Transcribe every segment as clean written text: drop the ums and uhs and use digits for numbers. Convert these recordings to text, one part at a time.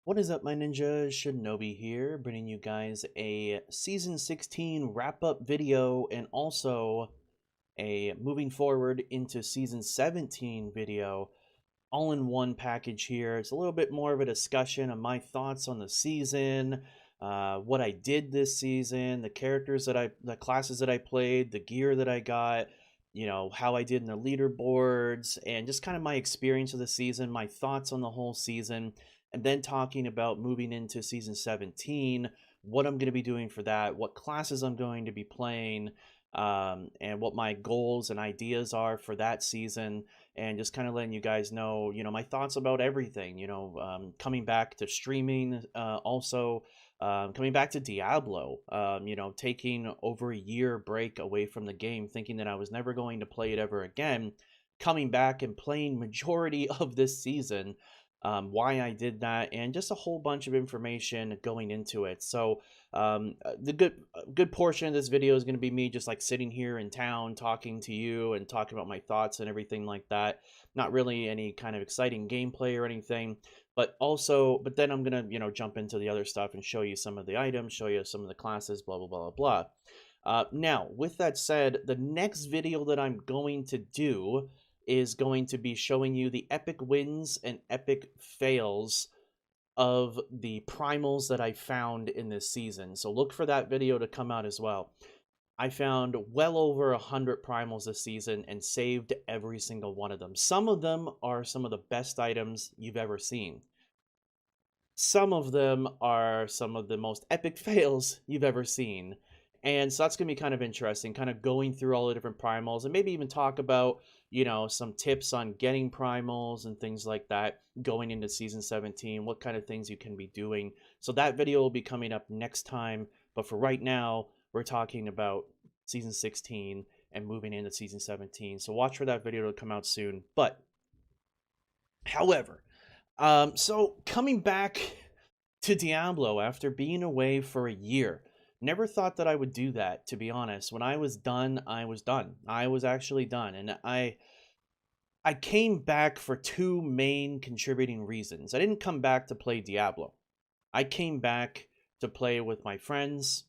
What is up, my ninjas? Shinobi here, bringing you guys a Season 16 wrap-up video and also a moving forward into Season 17 video, all in one package here. It's a little bit more of a discussion of my thoughts on the season, what I did this season, the classes that I played, the gear that I got, how I did in the leaderboards, and just kind of my experience of the season, my thoughts on the whole season, and then talking about moving into Season 17, what I'm going to be doing for that, what classes I'm going to be playing, and what my goals and ideas are for that season, and just kind of letting you guys know, my thoughts about everything, coming back to streaming, also coming back to Diablo, taking over a year break away from the game, thinking that I was never going to play it ever again, coming back and playing majority of this season, why I did that, and just a whole bunch of information going into it. So the good portion of this video is going to be me just like sitting here in town talking to you and talking about my thoughts and everything like that. Not really any kind of exciting gameplay or anything, but then I'm gonna jump into the other stuff and show you some of the items, show you some of the classes, blah blah blah blah. Now, with that said, the next video that I'm going to do is going to be showing you the epic wins and epic fails of the primals that I found in this season. So look for that video to come out as well. I found well over 100 primals this season and saved every single one of them. Some of them are some of the best items you've ever seen. Some of them are some of the most epic fails you've ever seen. And so that's going to be kind of interesting, kind of going through all the different primals and maybe even talk about, some tips on getting primals and things like that going into Season 17, what kind of things you can be doing. So that video will be coming up next time. But for right now, we're talking about Season 16 and moving into Season 17. So watch for that video to come out soon. But, however, so coming back to Diablo after being away for a year. Never thought that I would do that, to be honest. When I was done, I was done. I was actually done. And I came back for two main contributing reasons. I didn't come back to play Diablo. I came back to play with my friends,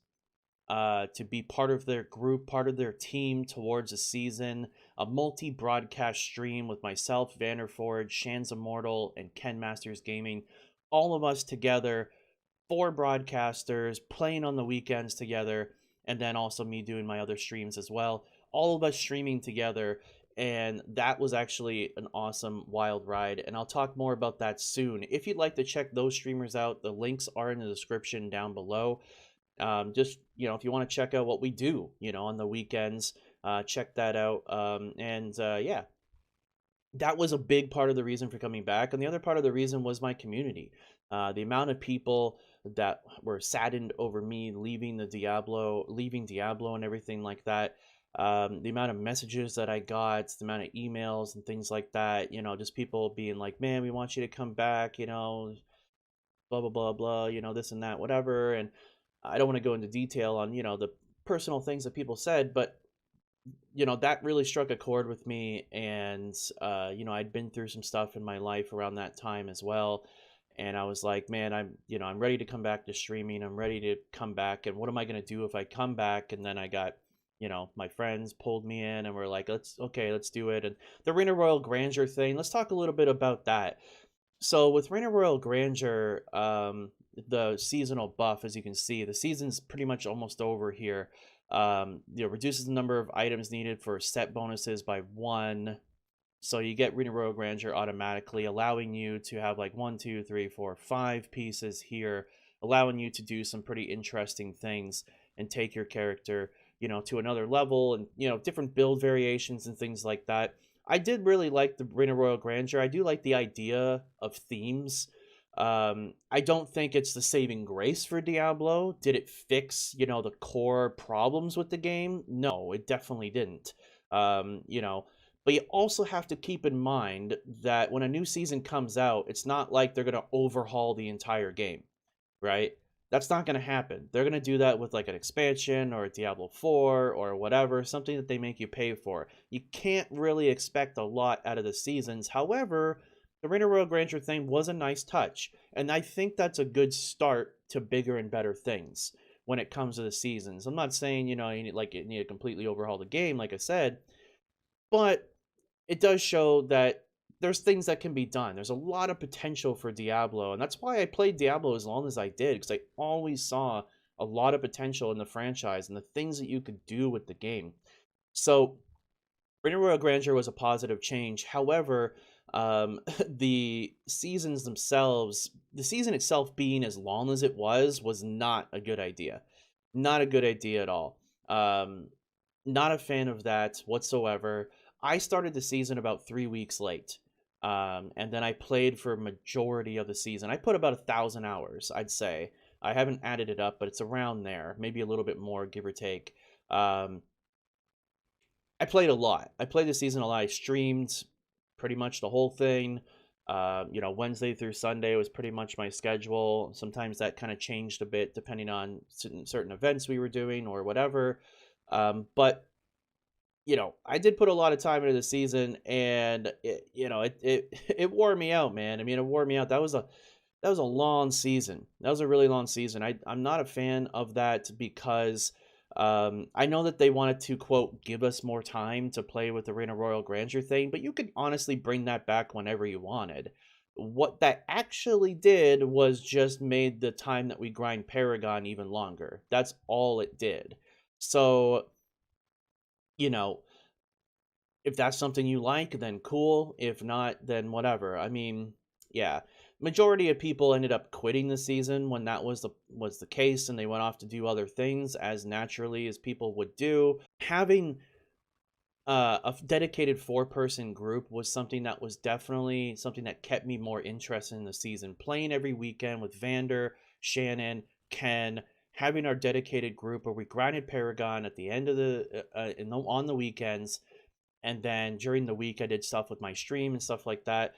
to be part of their group, part of their team towards a season, a multi-broadcast stream with myself, Vanderford, Shan's Immortal, and Ken Masters Gaming. All of us together, 4 broadcasters playing on the weekends together, and then also me doing my other streams as well. All of us streaming together, and that was actually an awesome wild ride, and I'll talk more about that soon. If you'd like to check those streamers out, the links are in the description down below. Just, if you want to check out what we do, on the weekends, check that out. Yeah, that was a big part of the reason for coming back. And the other part of the reason was my community. The amount of people that were saddened over me leaving Diablo and everything like that. The amount of messages that I got, the amount of emails and things like that, just people being like, man, we want you to come back, blah, blah, blah, blah, this and that, whatever. And I don't want to go into detail on, the personal things that people said, but that really struck a chord with me. And I'd been through some stuff in my life around that time as well, and I was like, man, I'm ready to come back to streaming. I'm ready to come back, and what am I going to do if I come back? And then I got, my friends pulled me in and were like, let's do it. And the Reign of Royal Grandeur thing, let's talk a little bit about that. So with Reign of Royal Grandeur, the seasonal buff, as you can see, the season's pretty much almost over here. Reduces the number of items needed for set bonuses by 1. So you get Reign of Royal Grandeur automatically, allowing you to have like 1, 2, 3, 4, 5 pieces here, allowing you to do some pretty interesting things and take your character, to another level, and, different build variations and things like that. I did really like the Reign of Royal Grandeur. I do like the idea of themes. I don't think it's the saving grace for Diablo. Did it fix, the core problems with the game? No, it definitely didn't. But you also have to keep in mind that when a new season comes out, it's not like they're going to overhaul the entire game, right? That's not going to happen. They're going to do that with like an expansion or a Diablo 4 or whatever, something that they make you pay for. You can't really expect a lot out of the seasons. However, The Reign of Royal Grandeur thing was a nice touch, and I think that's a good start to bigger and better things when it comes to the seasons. I'm not saying, you need to completely overhaul the game, like I said, but it does show that there's things that can be done. There's a lot of potential for Diablo, and that's why I played Diablo as long as I did, because I always saw a lot of potential in the franchise and the things that you could do with the game. So Reign of Royal Grandeur was a positive change. However, the seasons themselves, the season itself being as long as it was not a good idea. Not a good idea at all. Not a fan of that whatsoever. I started the season about 3 weeks late. And then I played for majority of the season. I put about 1,000 hours, I'd say. I haven't added it up, but it's around there, maybe a little bit more, give or take. I played a lot. I played the season a lot. I streamed pretty much the whole thing. Wednesday through Sunday was pretty much my schedule. Sometimes that kind of changed a bit depending on certain events we were doing or whatever. But I did put a lot of time into the season, and it wore me out, man. I mean, it wore me out. That was a long season. That was a really long season. I'm not a fan of that because I know that they wanted to, quote, give us more time to play with the Reign of Royal Grandeur thing, but you could honestly bring that back whenever you wanted. What that actually did was just made the time that we grind Paragon even longer. That's all it did. So, you know, if that's something you like, then cool. If not, then whatever. I mean, yeah. Majority of people ended up quitting the season when that was the case, and they went off to do other things as naturally as people would do. Having a dedicated 4-person group was something that was definitely something that kept me more interested in the season. Playing every weekend with Vander, Shannon, Ken, having our dedicated group where we grinded Paragon at the end of on the weekends, and then during the week I did stuff with my stream and stuff like that.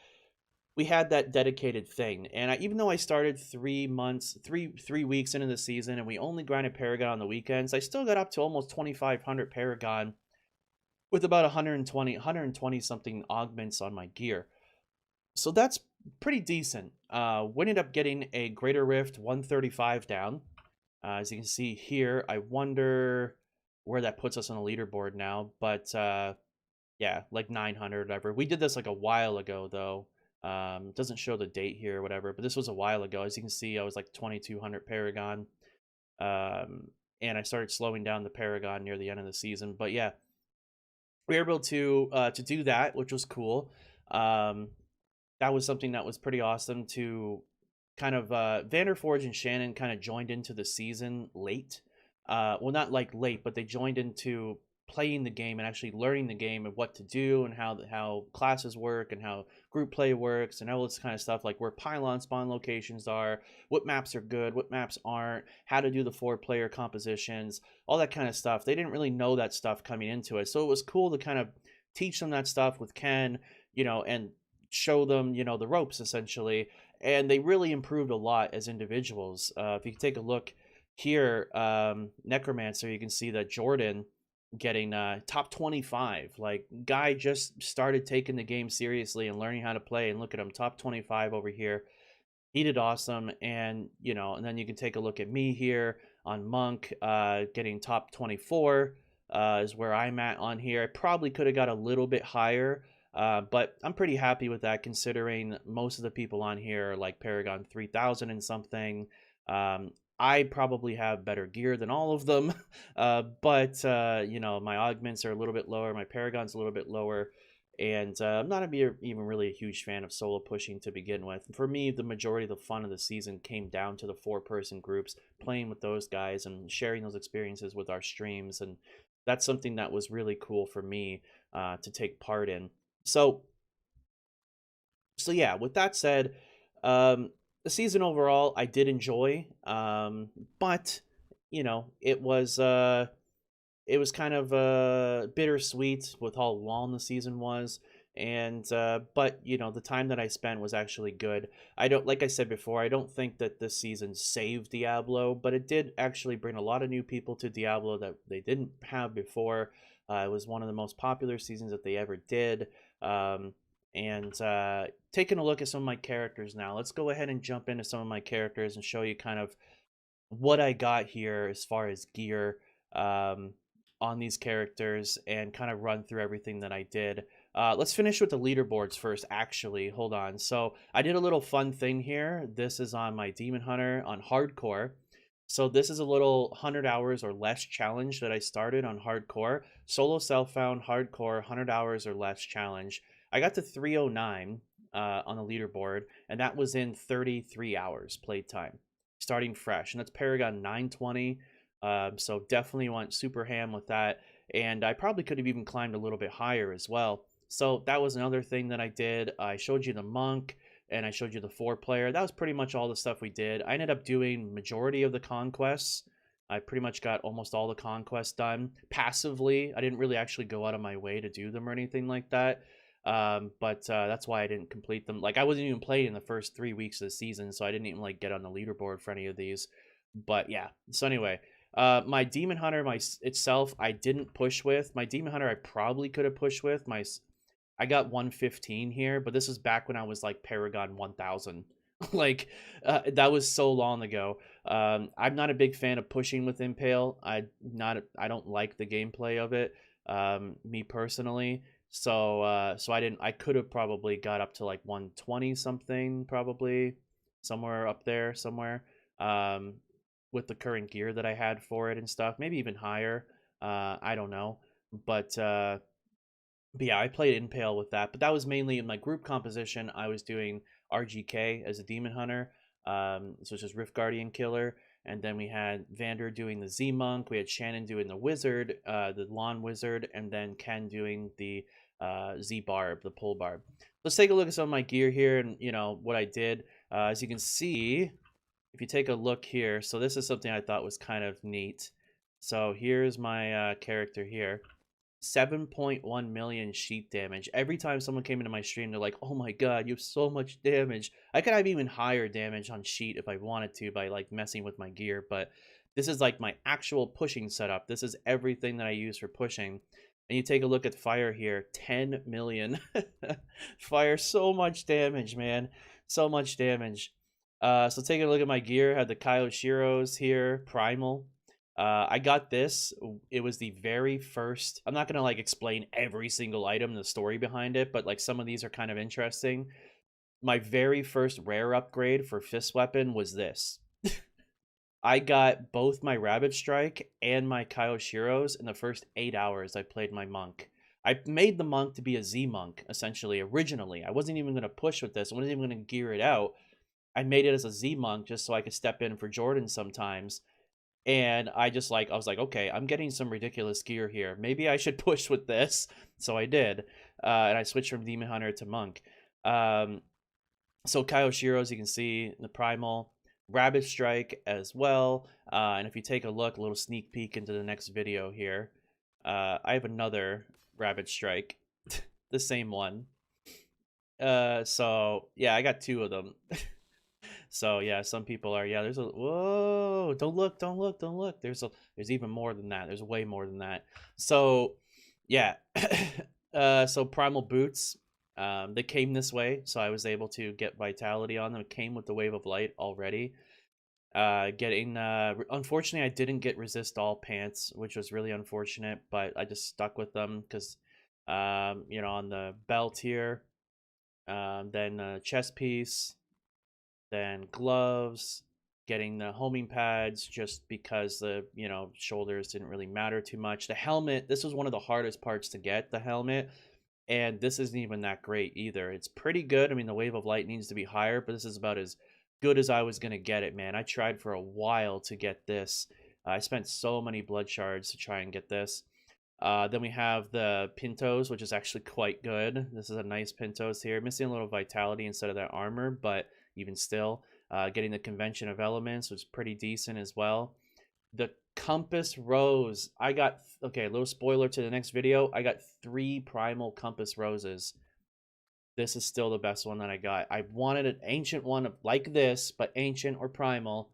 We had that dedicated thing, and even though I started 3 weeks into the season, and we only grinded Paragon on the weekends, I still got up to almost 2,500 Paragon with about 120 something augments on my gear. So that's pretty decent. We ended up getting a Greater Rift 135 down. As you can see here, I wonder where that puts us on the leaderboard now, but yeah, like 900 or whatever. We did this like a while ago though. Doesn't show the date here or whatever, but this was a while ago. As you can see, I was like 2,200 Paragon. And I started slowing down the Paragon near the end of the season. But yeah, we were able to do that, which was cool. That was something that was pretty awesome to kind of Vanderforge and Shannon kind of joined into the season late. Well, not like late, but they joined into playing the game and actually learning the game and what to do and how classes work and how group play works and all this kind of stuff, like where pylon spawn locations are, what maps are good, what maps aren't, how to do the 4-player compositions, all that kind of stuff. They didn't really know that stuff coming into it, so it was cool to kind of teach them that stuff with Ken, and show them, the ropes essentially. And they really improved a lot as individuals. If you take a look here, Necromancer, you can see that Jordan getting top 25. Like, guy just started taking the game seriously and learning how to play, and look at him, top 25 over here. He did awesome. And and then you can take a look at me here on Monk, getting top 24 is where I'm at on here. I probably could have got a little bit higher, but I'm pretty happy with that, considering most of the people on here are like Paragon 3000 and something. I probably have better gear than all of them, but my augments are a little bit lower, my Paragon's a little bit lower, and I'm not even really a huge fan of solo pushing to begin with. For me, the majority of the fun of the season came down to the 4-person groups, playing with those guys and sharing those experiences with our streams, and that's something that was really cool for me to take part in. So yeah, with that said, the season overall I did enjoy, but it was kind of bittersweet with how long the season was. And but the time that I spent was actually good. I don't Like I said before, I don't think that this season saved Diablo, but it did actually bring a lot of new people to Diablo that they didn't have before. It was one of the most popular seasons that they ever did. and taking a look at some of my characters now. Let's go ahead and jump into some of my characters and show you kind of what I got here as far as gear um, on these characters and kind of run through everything that I did. Let's finish with the leaderboards first, actually. Hold on. So I did a little fun thing here. This is on my Demon Hunter on Hardcore. So this is a little 100 hours or less challenge that I started on Hardcore. Solo self-found Hardcore 100 hours or less challenge. I got to 309 on the leaderboard, and that was in 33 hours playtime, starting fresh. And that's Paragon 920. So definitely went super ham with that. And I probably could have even climbed a little bit higher as well. So that was another thing that I did. I showed you the monk and I showed you the 4-player. That was pretty much all the stuff we did. I ended up doing majority of the conquests. I pretty much got almost all the conquests done passively. I didn't really actually go out of my way to do them or anything like that. But that's why I didn't complete them. Like, I wasn't even playing in the first 3 weeks of the season, so I didn't even like get on the leaderboard for any of these. But yeah, so anyway, my Demon Hunter itself I didn't push with. My Demon Hunter I probably could have pushed with. I got 115 here, but this is back when I was like Paragon 1000. Like, that was so long ago. I'm not a big fan of pushing with Impale. I don't like the gameplay of it, me personally. So I could have probably got up to like 120 something, probably somewhere up there somewhere. Um, with the current gear that I had for it and stuff, maybe even higher. I don't know, but but yeah, I played Impale with that, but that was mainly in my group composition. I was doing RGK as a Demon Hunter, so it's just Rift Guardian Killer, and then we had Vander doing the Z Monk, we had Shannon doing the Wizard, the Lawn Wizard, and then Ken doing the Z Barb, the Pole Barb. Let's take a look at some of my gear here and, you know, what I did. As you can see, if you take a look here, so this is something I thought was kind of neat. So here's my character here. 7.1 million sheet damage. Every time someone came into my stream, they're like, oh my god, you have so much damage. I could have even higher damage on sheet if I wanted to by like messing with my gear, but this is like my actual pushing setup. This is everything that I use for pushing. And you take a look at fire here, 10 million. Fire, so much damage, man. So much damage. So taking a look at my gear, I had the Kaioshiros here, Primal. I got this. It was the very first. I'm not gonna like explain every single item, the story behind it, but like some of these are kind of interesting. My very first rare upgrade for fist weapon was this. I got both my Rabbit Strike and my Kaioshiros in the first 8 hours I played my monk. I made the monk to be a Z monk, essentially, originally. I wasn't even going to push with this. I wasn't even going to gear it out. I made it as a Z monk just so I could step in for Jordan sometimes. And I was like, okay, I'm getting some ridiculous gear here. Maybe I should push with this. So I did. And I switched from Demon Hunter to Monk. So Kaioshiros, you can see the Primal, Rabbit Strike as well. And if you take a look, a little sneak peek into the next video here, I have another Rabbit Strike, the same one. So yeah, I got 2 of them. So yeah, some people are, yeah, there's a, whoa, don't look, don't look, don't look. There's even more than that. There's way more than that. So yeah. So Primal Boots, they came this way, so I was able to get vitality on them. It came with the Wave of Light already. Unfortunately, I didn't get Resist All pants, which was really unfortunate, but I just stuck with them because, you know, on the belt here, then chest piece, then gloves, getting the homing pads just because the, you know, shoulders didn't really matter too much. The helmet, this was one of the hardest parts to get, the helmet, and this isn't even that great either. It's pretty good. I mean, the Wave of Light needs to be higher, but this is about as good as I was going to get it, man. I tried for a while to get this. I spent so many blood shards to try and get this. Then we have the Pintos, which is actually quite good. This is a nice Pintos here. Missing a little vitality instead of that armor, but even still, getting the Convention of Elements was pretty decent as well. The Compass Rose, I got, okay, a little spoiler to the next video, I got 3 Primal Compass Roses. This is still the best one that I got. I wanted an ancient one like this, but ancient or primal.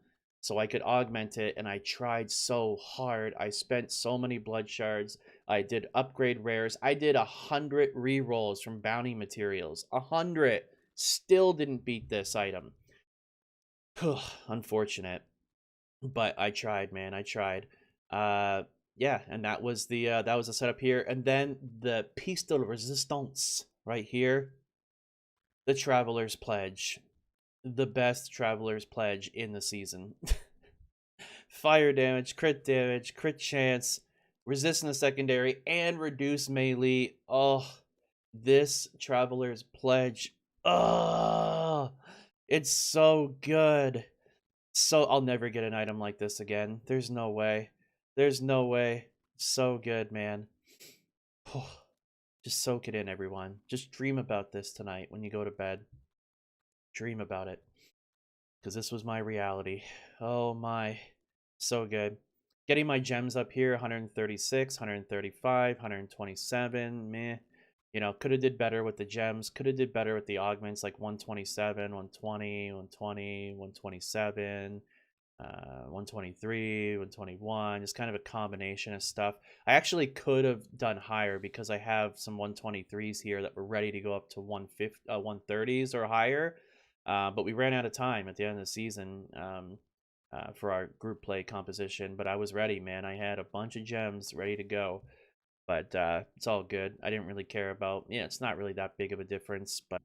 so I could augment it, and I tried so hard. I spent so many blood shards. I did upgrade rares. I did 100 rerolls from bounty materials. 100. Still didn't beat this item. Unfortunate. But I tried, man. I tried. Yeah, and that was the setup here. And then the piece de resistance right here. The Traveler's Pledge. The best Traveler's Pledge in the season. Fire damage, crit chance, resist the secondary, and reduce melee. Oh, this Traveler's Pledge. Oh, it's so good. So I'll never get an item like this again. There's no way. There's no way. So good, man. Just soak it in, everyone. Just dream about this tonight when you go to bed. Dream about it. Because this was my reality. Oh my. So good. Getting my gems up here, 136, 135, 127. Meh. You know, could have did better with the gems. Could have did better with the augments, like 127, 120, 120, 127. 123, 121, just kind of a combination of stuff. I actually could have done higher because I have some 123s here that were ready to go up to 130s or higher, but we ran out of time at the end of the season for our group play composition. But I was ready, man. I had a bunch of gems ready to go, but it's all good. I didn't really care about, yeah, it's not really that big of a difference, but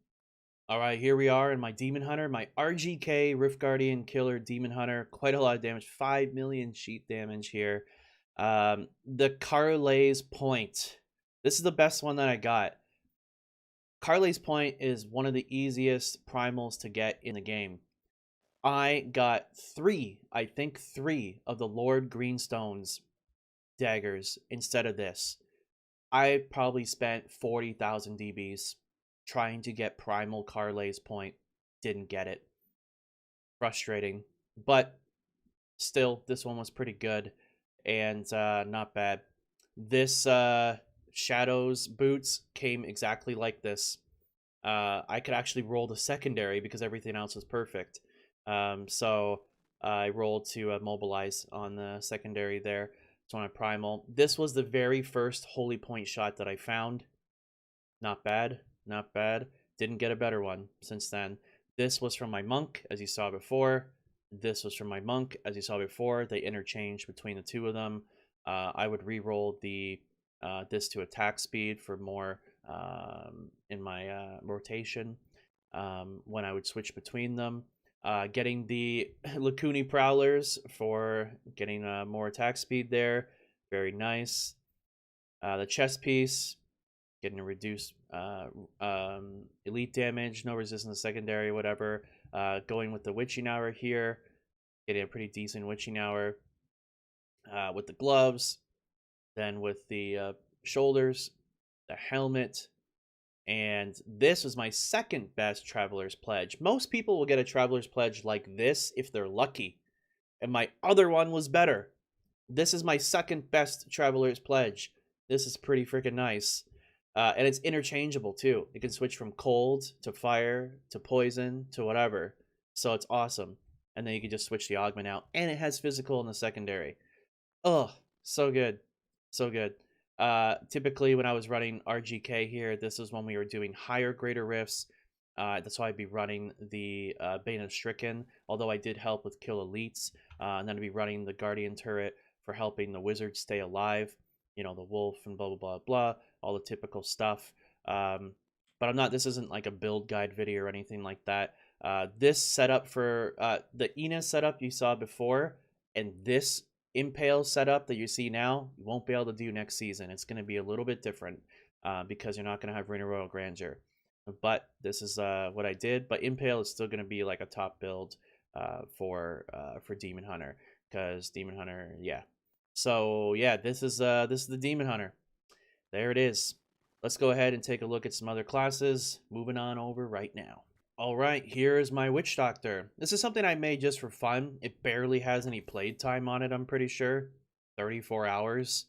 all right, here we are in my Demon Hunter, my RGK Rift Guardian Killer Demon Hunter. Quite a lot of damage, 5 million sheet damage here. The Carlay's Point. This is the best one that I got. Carlay's Point is one of the easiest primals to get in the game. I got I think three of the Lord Greenstone's daggers instead of this. I probably spent 40,000 DBs trying to get Primal Carlay's Point. Didn't get it. Frustrating. But still, this one was pretty good and not bad. This Shadow's Boots came exactly like this. I could actually roll the secondary because everything else was perfect. So I rolled to mobilize on the secondary there. So on a Primal. This was the very first Holy Point shot that I found. Not bad. Not bad. Didn't get a better one since then. This was from my monk, as you saw before. This was from my monk, as you saw before. They interchanged between the two of them. I would re-roll the this to attack speed for more in my rotation when I would switch between them. Getting the Lacuni Prowlers for getting more attack speed there. Very nice. The chest piece, getting a reduced elite damage, no resistance secondary, whatever. Going with the Witching Hour here, getting a pretty decent Witching Hour with the gloves, then with the shoulders, the helmet, and this was my second best Traveler's Pledge. Most people will get a Traveler's Pledge like this if they're lucky, and my other one was better. This is my second best Traveler's Pledge. This is pretty freaking nice. And it's interchangeable too. You can switch from cold to fire to poison to whatever. So it's awesome. And then you can just switch the augment out. And it has physical in the secondary. Oh, so good. So good. Typically when I was running RGK here, this is when we were doing higher greater rifts. That's why I'd be running the Bane of Stricken, although I did help with kill elites. And then I'd be running the Guardian turret for helping the wizard stay alive. You know, the wolf and blah, blah, blah, blah. All the typical stuff. But I'm not, this isn't like a build guide video or anything like that. This setup for the Ina setup you saw before, and this Impale setup that you see now, you won't be able to do next season. It's going to be a little bit different because you're not going to have Reign of Royal Grandeur. But this is what I did. But Impale is still going to be like a top build for Demon Hunter, because Demon Hunter, yeah. So yeah, this is the Demon Hunter. There it is. Let's go ahead and take a look at some other classes. Moving on over right now. All right, here's my Witch Doctor. This is something I made just for fun. It barely has any played time on it, I'm pretty sure. 34 hours.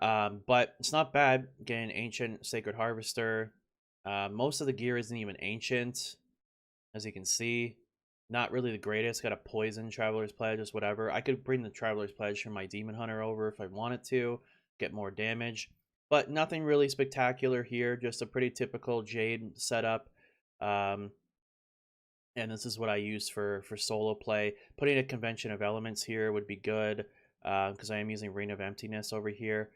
But it's not bad. Getting Ancient Sacred Harvester. Most of the gear isn't even ancient, as you can see. not really the greatest. Got a poison Traveler's Pledge, just whatever. I could bring the Traveler's Pledge from my Demon Hunter over if I wanted to, get more damage. But nothing really spectacular here, just a pretty typical Jade setup. And this is what I use for solo play. Putting a convention of elements here would be good, because I am using Ring of Emptiness over here.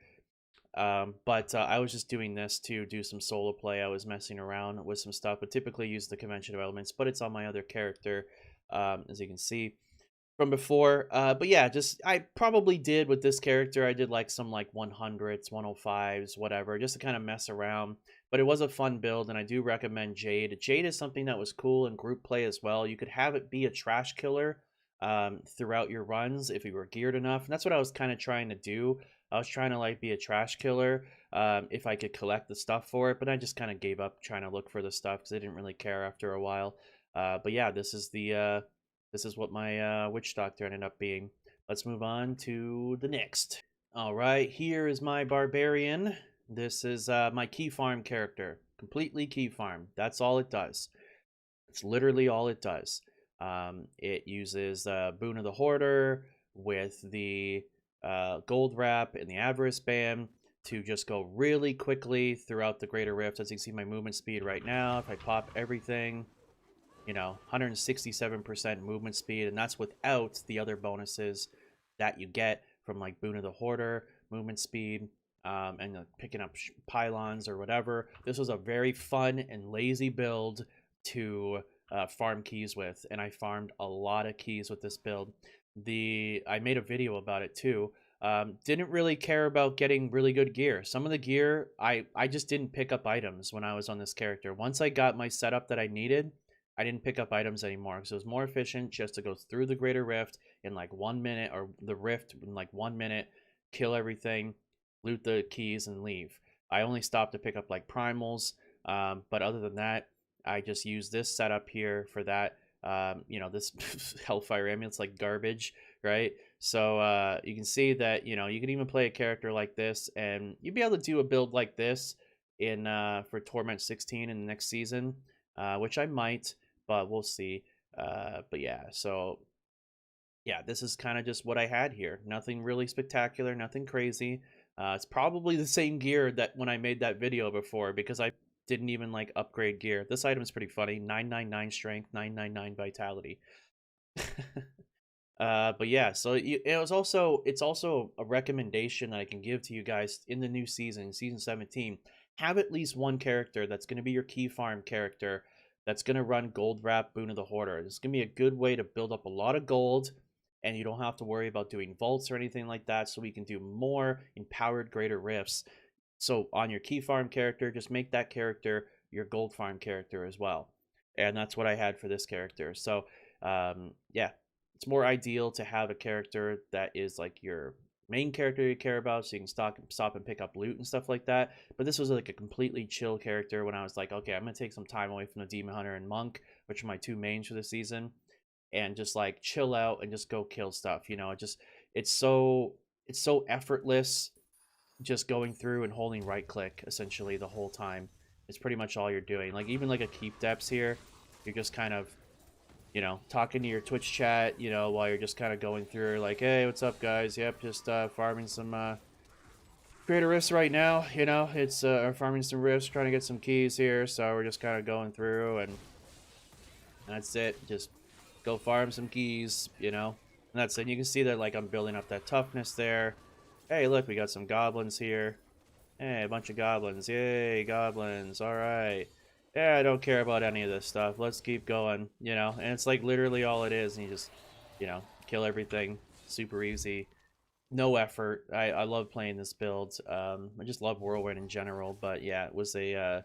But I was just doing this to do some solo play. I was messing around with some stuff, but typically use the convention of elements, but it's on my other character, as you can see from before. But yeah, just I probably did with this character, I did like some like 100s, 105s, whatever, just to kind of mess around. But it was a fun build, and I do recommend Jade. Jade is something that was cool in group play as well. You could have it be a trash killer throughout your runs if you were geared enough. And that's what I was kind of trying to do. I was trying to like be a trash killer if I could collect the stuff for it, but I just kind of gave up trying to look for the stuff because I didn't really care after a while. But yeah, this is what my Witch Doctor ended up being. Let's move on to the next. All right, here is my Barbarian. This is my key farm character. Completely key farm. That's all it does. It's literally all it does. It uses Boon of the Hoarder with the Gold Wrap and the Avarice Band to just go really quickly throughout the Greater Rift. As you can see, my movement speed right now, if I pop everything, 167% movement speed, and that's without the other bonuses that you get from like Boon of the Hoarder, movement speed, and picking up pylons or whatever. This was a very fun and lazy build to farm keys with, and I farmed a lot of keys with this build. I made a video about it too. Didn't really care about getting really good gear. Some of the gear, I just didn't pick up items when I was on this character. Once I got my setup that I needed, I didn't pick up items anymore because it was more efficient just to go through the Greater Rift in like 1 minute, or the Rift in like 1 minute, kill everything, loot the keys, and leave. I only stopped to pick up like primals, but other than that, I just use this setup here for that. This Hellfire Amulet's like garbage, right? So you can see that, you can even play a character like this, and you'd be able to do a build like this in for Torment 16 in the next season, which I might, but we'll see. But yeah, so yeah, this is kind of just what I had here. Nothing really spectacular, nothing crazy. It's probably the same gear that when I made that video before, because I didn't even like upgrade gear. This item is pretty funny. 999 strength, 999 vitality. But yeah, so it's also a recommendation that I can give to you guys in the new season 17. Have at least one character that's going to be your key farm character that's going to run Gold Wrap Boon of the Hoarder. It's going to be a good way to build up a lot of gold, and you don't have to worry about doing vaults or anything like that, so we can do more empowered Greater Rifts. So on your key farm character, just make that character your gold farm character as well. And that's what I had for this character. So yeah, it's more ideal to have a character that is like your main character you care about, so you can stop and pick up loot and stuff like that. But this was like a completely chill character when I was like, okay, I'm gonna take some time away from the Demon Hunter and Monk, which are my two mains for the season, and just like chill out and just go kill stuff. It's so effortless, just going through and holding right click essentially the whole time. It's pretty much all you're doing. Like even like a keep depths here, you're just kind of talking to your Twitch chat, while you're just kind of going through, like, hey, what's up, guys? Yep, just farming some Creator Rifts right now. It's farming some Rifts, trying to get some keys here. So we're just kind of going through, and that's it. Just go farm some keys, and that's it. You can see that, like, I'm building up that toughness there. Hey, look, we got some goblins here. Hey, a bunch of goblins. Yay, goblins. All right. Yeah, I don't care about any of this stuff. Let's keep going, and it's like literally all it is, and you just, kill everything. Super easy. No effort. I love playing this build. I just love Whirlwind in general, but yeah, it was a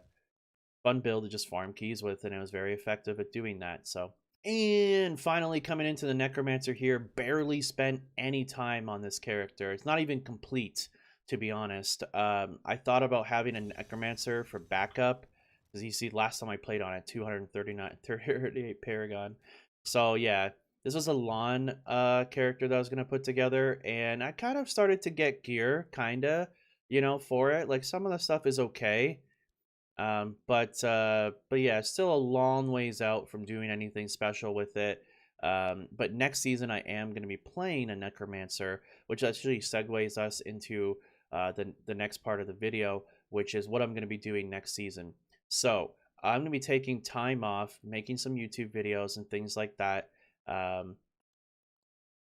fun build to just farm keys with, and it was very effective at doing that, so. And finally, coming into the Necromancer here, barely spent any time on this character. It's not even complete, to be honest. I thought about having a Necromancer for backup, because you see, last time I played on it, 238 Paragon. So yeah, this was a lawn character that I was going to put together, and I kind of started to get gear, for it. Like, some of the stuff is okay. But yeah, still a long ways out from doing anything special with it. But next season, I am going to be playing a Necromancer, which actually segues us into the next part of the video, which is what I'm going to be doing next season. So I'm going to be taking time off, making some YouTube videos and things like that,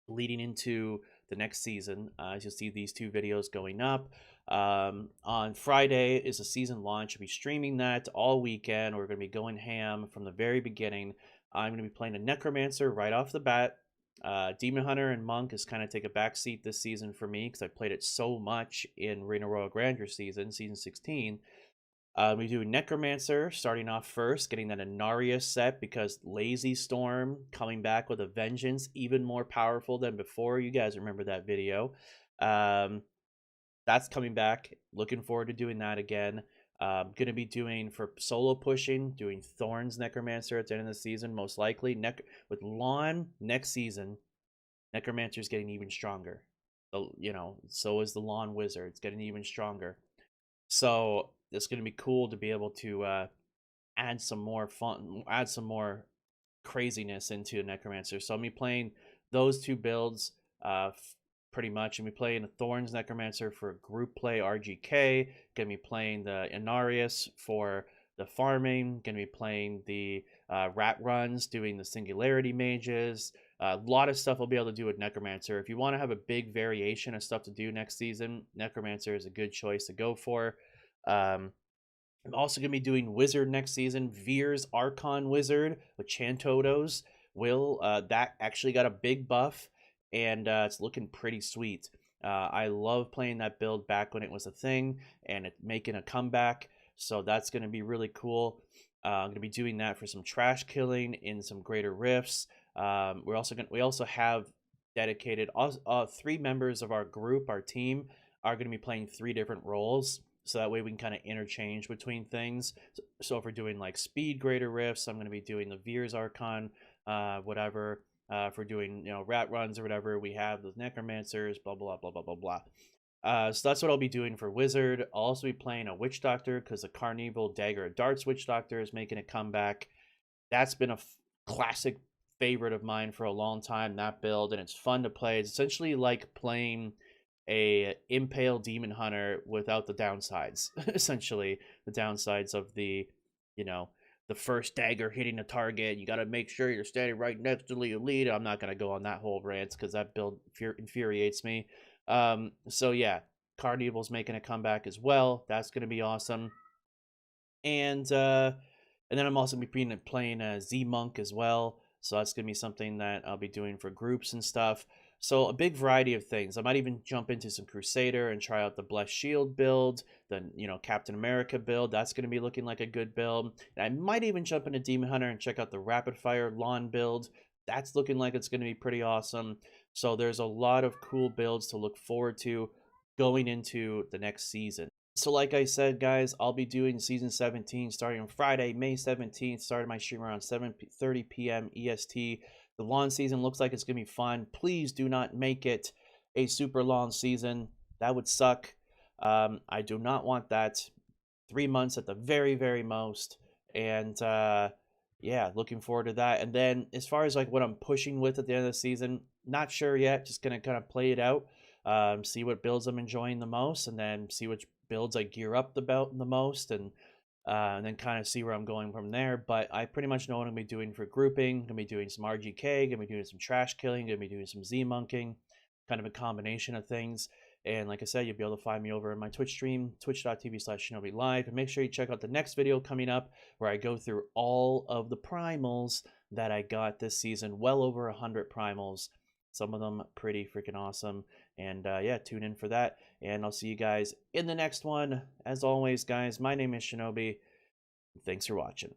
leading into the next season. As you'll see these two videos going up. On Friday is a season launch. I'll be streaming that all weekend. We're going to be going ham from the very beginning. I'm going to be playing a Necromancer right off the bat. Demon Hunter and Monk is kind of take a back seat this season for me because I played it so much in Reign of Royal Grandeur season 16. We do Necromancer starting off first, getting that Inarius set because Lazy Storm coming back with a vengeance, even more powerful than before. You guys remember that video. That's coming back. Looking forward to doing that again. Going to be doing for solo pushing, doing Thorns Necromancer at the end of the season, most likely. With Lawn next season, Necromancer's getting even stronger. So, so is the Lawn Wizard. It's getting even stronger. So it's going to be cool to be able to add some more fun, add some more craziness into Necromancer. So I'm going to be playing those two builds pretty much. I'm going to be playing a Thorns Necromancer for group play RGK. Going to be playing the Inarius for the farming. Going to be playing the rat runs, doing the Singularity Mages. A lot of stuff I'll be able to do with Necromancer. If you want to have a big variation of stuff to do next season, Necromancer is a good choice to go for. I'm also going to be doing Wizard next season. Veer's Archon Wizard with Chantotos. That actually got a big buff, and it's looking pretty sweet. I love playing that build back when it was a thing, and it making a comeback. So that's going to be really cool. I'm going to be doing that for some trash killing in some greater rifts. We also have dedicated 3 members of our group, our team, are going to be playing 3 different roles. So that way we can kind of interchange between things. So if we're doing like speed greater rifts, I'm going to be doing the Veer's Archon, whatever. If we're doing rat runs or whatever, we have those Necromancers, blah blah blah blah blah blah. So that's what I'll be doing for Wizard. I'll also be playing a Witch Doctor because the Carnival Dagger of Darts Witch Doctor is making a comeback. That's been a classic favorite of mine for a long time, that build, and it's fun to play. It's essentially like playing a Impale Demon Hunter without the downsides. Essentially, the downsides of the first dagger hitting a target. You got to make sure you're standing right next to the elite. I'm not going to go on that whole rant because that build infuriates me. So yeah, Carnival's making a comeback as well. That's going to be awesome. And then I'm also going to be playing Z-Monk as well. So that's going to be something that I'll be doing for groups and stuff. So a big variety of things. I might even jump into some Crusader and try out the Blessed Shield build, the Captain America build. That's going to be looking like a good build. And I might even jump into Demon Hunter and check out the Rapid Fire Lawn build. That's looking like it's going to be pretty awesome. So there's a lot of cool builds to look forward to going into the next season. So like I said, guys, I'll be doing Season 17 starting on Friday, May 17th, starting my stream around 7:30 p.m. EST. The lawn season looks like it's going to be fun. Please do not make it a super long season. That would suck. I do not want that. 3 months at the very, very most. And yeah, looking forward to that. And then as far as like what I'm pushing with at the end of the season, not sure yet. Just going to kind of play it out. See what builds I'm enjoying the most, and then see which builds I gear up the most, and then kind of see where I'm going from there. But I pretty much know what I'm going to be doing for grouping. I'm going to be doing some RGK, going to be doing some trash killing, going to be doing some Z-monking, kind of a combination of things. And like I said, you'll be able to find me over in my Twitch stream, twitch.tv/Shinobi Live. And make sure you check out the next video coming up where I go through all of the primals that I got this season. Well over 100 primals. Some of them pretty freaking awesome. And yeah, tune in for that. And I'll see you guys in the next one. As always, guys, my name is Shinobi. Thanks for watching.